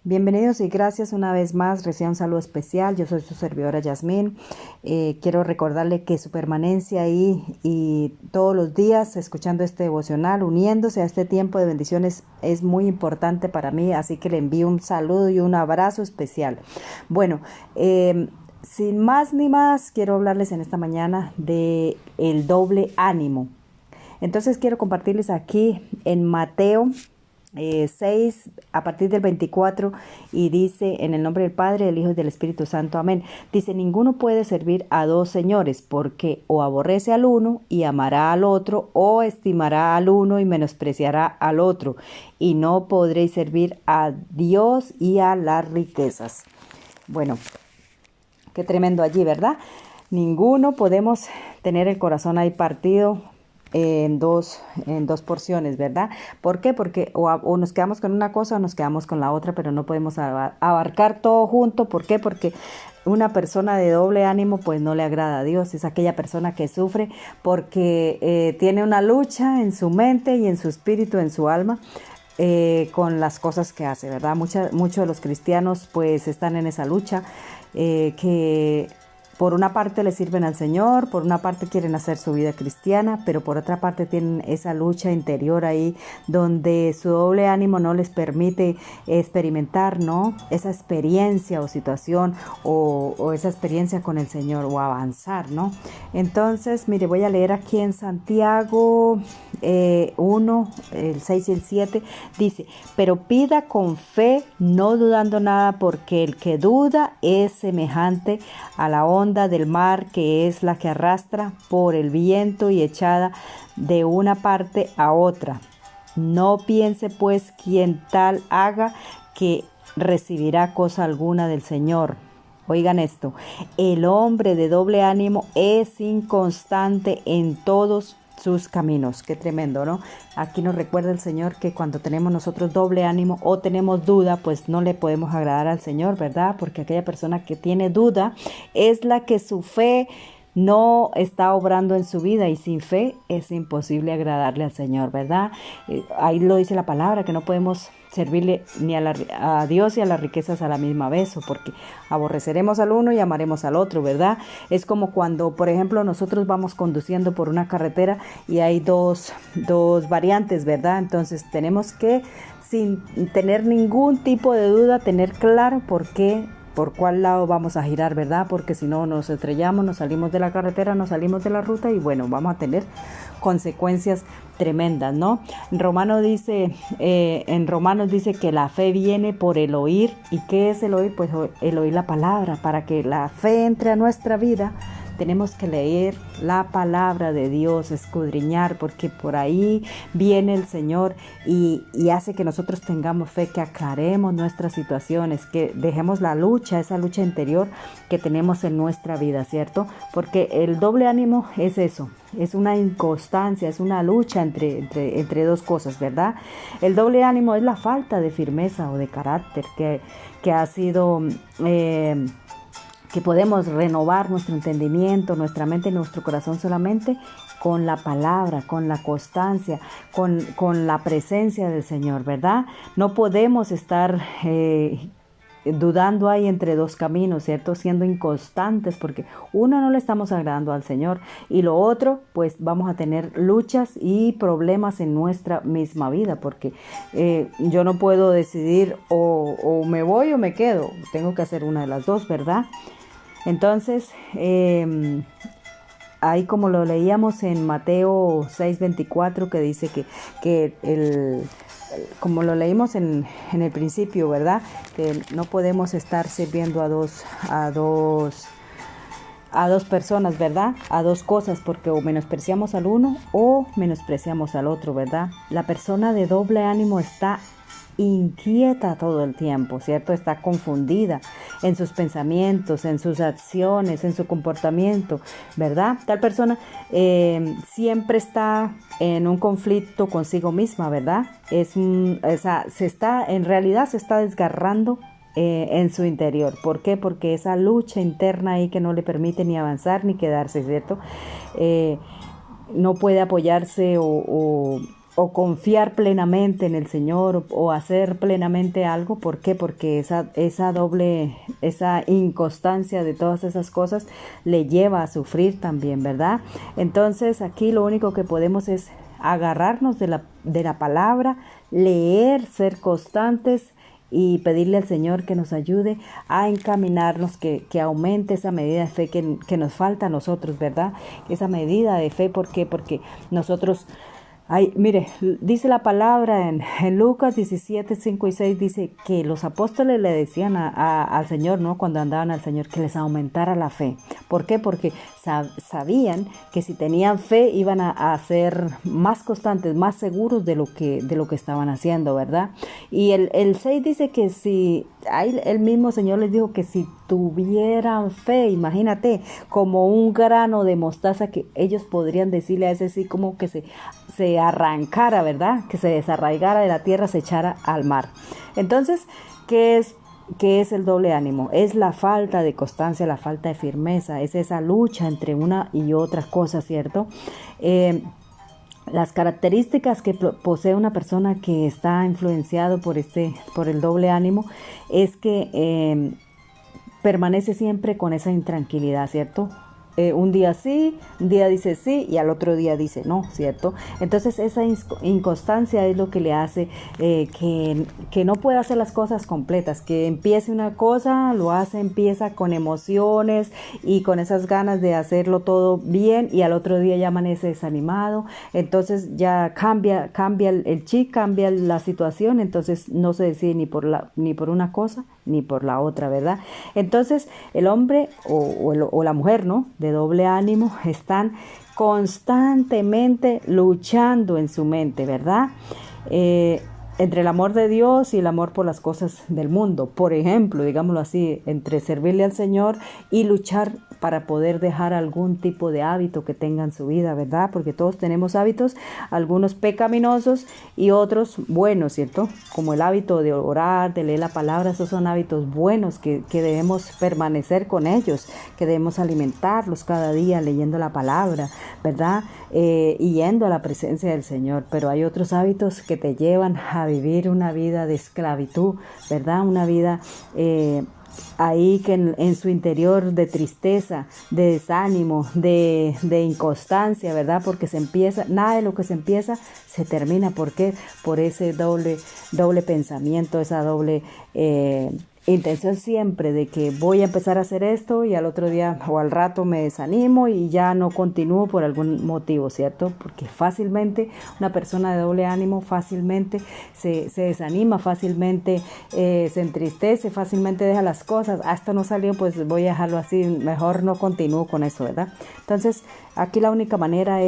Bienvenidos y gracias una vez más. Reciban un saludo especial. Yo soy su servidora Yasmín. Quiero recordarle que su permanencia ahí y todos los días escuchando este devocional, uniéndose a este tiempo de bendiciones es muy importante para mí. Así que le envío un saludo y un abrazo especial. Bueno, sin más ni más, quiero hablarles en esta mañana de el doble ánimo. Entonces quiero compartirles aquí en Mateo 6 a partir del 24 y dice: en el nombre del Padre, del Hijo y del Espíritu Santo, amén. Dice: ninguno puede servir a dos señores, porque o aborrece al uno y amará al otro, o estimará al uno y menospreciará al otro, y no podréis servir a Dios y a las riquezas. Bueno, qué tremendo allí, ¿verdad? Ninguno podemos tener el corazón ahí partido en dos porciones, ¿verdad? ¿Por qué? Porque o nos quedamos con una cosa o nos quedamos con la otra, pero no podemos abarcar todo junto. ¿Por qué? Porque una persona de doble ánimo pues no le agrada a Dios. Es aquella persona que sufre porque tiene una lucha en su mente y en su espíritu, en su alma, con las cosas que hace, ¿verdad? Muchos de los cristianos pues están en esa lucha, que por una parte le sirven al Señor, por una parte quieren hacer su vida cristiana, pero por otra parte tienen esa lucha interior ahí donde su doble ánimo no les permite experimentar, ¿no?, esa experiencia o situación o esa experiencia con el Señor o avanzar, ¿no? Entonces, mire, voy a leer aquí en Santiago 1, el 6 y el 7, dice: pero pida con fe, no dudando nada, porque el que duda es semejante a la onda del mar, que es la que arrastra por el viento y echada de una parte a otra. No piense pues quien tal haga que recibirá cosa alguna del Señor. Oigan esto: el hombre de doble ánimo es inconstante en todos sus caminos. Qué tremendo, ¿no? Aquí nos recuerda el Señor que cuando tenemos nosotros doble ánimo o tenemos duda, pues no le podemos agradar al Señor, ¿verdad? Porque aquella persona que tiene duda es la que su fe no está obrando en su vida, y sin fe es imposible agradarle al Señor, ¿verdad? Ahí lo dice la palabra, que no podemos servirle ni a Dios y a las riquezas a la misma vez, porque aborreceremos al uno y amaremos al otro, ¿verdad? Es como cuando, por ejemplo, nosotros vamos conduciendo por una carretera y hay dos variantes, ¿verdad? Entonces tenemos que, sin tener ningún tipo de duda, tener claro por cuál lado vamos a girar, ¿verdad? Porque si no nos estrellamos, nos salimos de la carretera, nos salimos de la ruta y bueno, vamos a tener consecuencias tremendas, ¿no? En Romanos dice que la fe viene por el oír. ¿Y qué es el oír? Pues el oír la palabra. Para que la fe entre a nuestra vida, tenemos que leer la palabra de Dios, escudriñar, porque por ahí viene el Señor y hace que nosotros tengamos fe, que aclaremos nuestras situaciones, que dejemos la lucha, esa lucha interior que tenemos en nuestra vida, ¿cierto? Porque el doble ánimo es eso, es una inconstancia, es una lucha entre dos cosas, ¿verdad? El doble ánimo es la falta de firmeza o de carácter que ha sido... que podemos renovar nuestro entendimiento, nuestra mente y nuestro corazón solamente con la palabra, con la constancia, con la presencia del Señor, ¿verdad? No podemos estar dudando ahí entre dos caminos, ¿cierto? Siendo inconstantes, porque uno, no le estamos agradando al Señor, y lo otro, pues vamos a tener luchas y problemas en nuestra misma vida, porque yo no puedo decidir o me voy o me quedo, tengo que hacer una de las dos, ¿verdad? Entonces, ahí como lo leíamos en Mateo 6:24, que dice como lo leímos en el principio, ¿verdad? Que no podemos estar sirviendo a dos personas, ¿verdad? A dos cosas, porque o menospreciamos al uno o menospreciamos al otro, ¿verdad? La persona de doble ánimo está inquieta todo el tiempo, ¿cierto? Está confundida en sus pensamientos, en sus acciones, en su comportamiento, ¿verdad? Tal persona siempre está en un conflicto consigo misma, ¿verdad? En realidad se está desgarrando en su interior. ¿Por qué? Porque esa lucha interna ahí que no le permite ni avanzar ni quedarse, ¿cierto? No puede apoyarse o confiar plenamente en el Señor o hacer plenamente algo. ¿Por qué? Porque esa inconstancia de todas esas cosas le lleva a sufrir también, ¿verdad? Entonces aquí lo único que podemos es agarrarnos de la palabra, leer, ser constantes y pedirle al Señor que nos ayude a encaminarnos, que aumente esa medida de fe que nos falta a nosotros, ¿verdad? Esa medida de fe, ¿por qué? Porque nosotros... Ay, mire, dice la palabra en Lucas 17, 5 y 6, dice que los apóstoles le decían al Señor, ¿no? Cuando andaban al Señor, que les aumentara la fe. ¿Por qué? Porque sabían que si tenían fe iban a ser más constantes, más seguros de lo que estaban haciendo, ¿verdad? Y el 6 dice que si, ahí el mismo Señor les dijo que si tuvieran fe, imagínate, como un grano de mostaza, que ellos podrían decirle a ese sí como que se arrancara, ¿verdad? Que se desarraigara de la tierra, se echara al mar. Entonces, ¿qué es el doble ánimo? Es la falta de constancia, la falta de firmeza, es esa lucha entre una y otra cosa, ¿cierto? Las características que posee una persona que está influenciado por el doble ánimo es que permanece siempre con esa intranquilidad, ¿cierto? Un día sí, un día dice sí y al otro día dice no, ¿cierto? Entonces esa inconstancia es lo que le hace que no pueda hacer las cosas completas, que empiece una cosa, empieza con emociones y con esas ganas de hacerlo todo bien y al otro día ya amanece desanimado, entonces ya cambia el chip, cambia la situación, entonces no se decide ni por una cosa ni por la otra, ¿verdad? Entonces el hombre o la mujer, ¿no?, de doble ánimo están constantemente luchando en su mente, ¿verdad? Entre el amor de Dios y el amor por las cosas del mundo. Por ejemplo, digámoslo así, entre servirle al Señor y luchar para poder dejar algún tipo de hábito que tenga en su vida, ¿verdad? Porque todos tenemos hábitos, algunos pecaminosos y otros buenos, ¿cierto? Como el hábito de orar, de leer la palabra, esos son hábitos buenos que debemos permanecer con ellos, que debemos alimentarlos cada día leyendo la palabra, ¿verdad? Y yendo a la presencia del Señor. Pero hay otros hábitos que te llevan a vivir una vida de esclavitud, ¿verdad? Una vida ahí que en su interior de tristeza, de desánimo, de inconstancia, ¿verdad? Porque nada de lo que se empieza se termina. ¿Por qué? Por ese doble pensamiento, esa doble intención siempre de que voy a empezar a hacer esto y al otro día o al rato me desanimo y ya no continúo por algún motivo, ¿cierto? Porque fácilmente una persona de doble ánimo fácilmente se desanima, fácilmente se entristece, fácilmente deja las cosas. Esto no salió, pues voy a dejarlo así, mejor no continúo con eso, ¿verdad? Entonces, aquí la única manera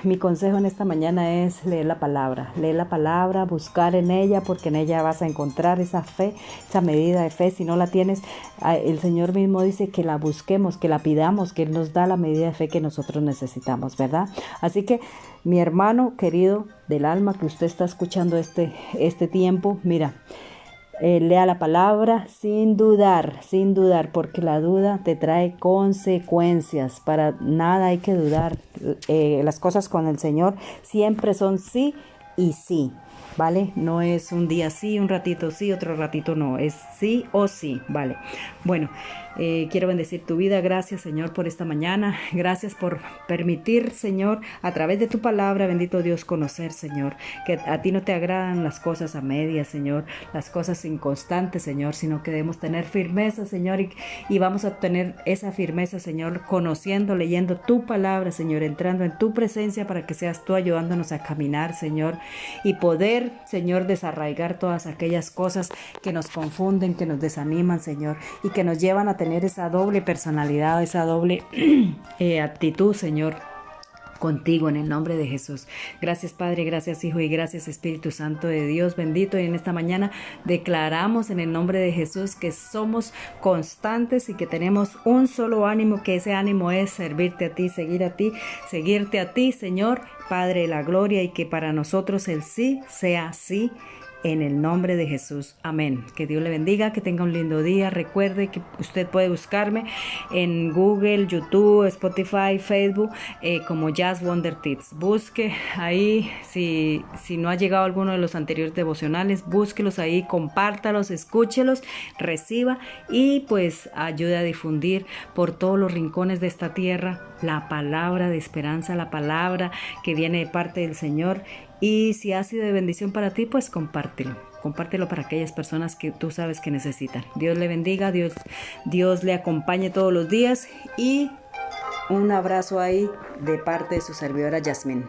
mi consejo en esta mañana es leer la palabra, buscar en ella, porque en ella vas a encontrar esa fe, esa medida de fe. Si no la tienes, el Señor mismo dice que la busquemos, que la pidamos, que Él nos da la medida de fe que nosotros necesitamos, ¿verdad? Así que, mi hermano querido del alma, que usted está escuchando este tiempo, mira, lea la palabra sin dudar, porque la duda te trae consecuencias. Para nada hay que dudar. Las cosas con el Señor siempre son sí y sí, ¿vale? No es un día sí, un ratito sí, otro ratito no, es sí o sí, ¿vale? Bueno, quiero bendecir tu vida. Gracias, Señor, por esta mañana. Gracias por permitir, Señor, a través de tu palabra, bendito Dios, conocer, Señor, que a ti no te agradan las cosas a medias, Señor, las cosas inconstantes, Señor, sino que debemos tener firmeza, Señor, y vamos a obtener esa firmeza, Señor, conociendo, leyendo tu palabra, Señor, entrando en tu presencia para que seas tú ayudándonos a caminar, Señor, y poder, Señor, desarraigar todas aquellas cosas que nos confunden, que nos desaniman, Señor, y que nos llevan a tener esa doble personalidad, esa doble actitud, Señor, contigo, en el nombre de Jesús. Gracias, Padre, gracias, Hijo, y gracias, Espíritu Santo de Dios bendito. Y en esta mañana declaramos en el nombre de Jesús que somos constantes y que tenemos un solo ánimo, que ese ánimo es servirte a ti, seguirte a ti, Señor, Padre de la gloria, y que para nosotros el sí sea sí en el nombre de Jesús. Amén. Que Dios le bendiga, que tenga un lindo día. Recuerde que usted puede buscarme en Google, YouTube, Spotify, Facebook como Jazz Wonder Tips. Busque ahí, si no ha llegado alguno de los anteriores devocionales, búsquelos ahí, compártalos, escúchelos, reciba y pues ayude a difundir por todos los rincones de esta tierra la palabra de esperanza, la palabra que viene de parte del Señor. Y si ha sido de bendición para ti, pues compártelo para aquellas personas que tú sabes que necesitan. Dios le bendiga, Dios le acompañe todos los días y un abrazo ahí de parte de su servidora Yasmín.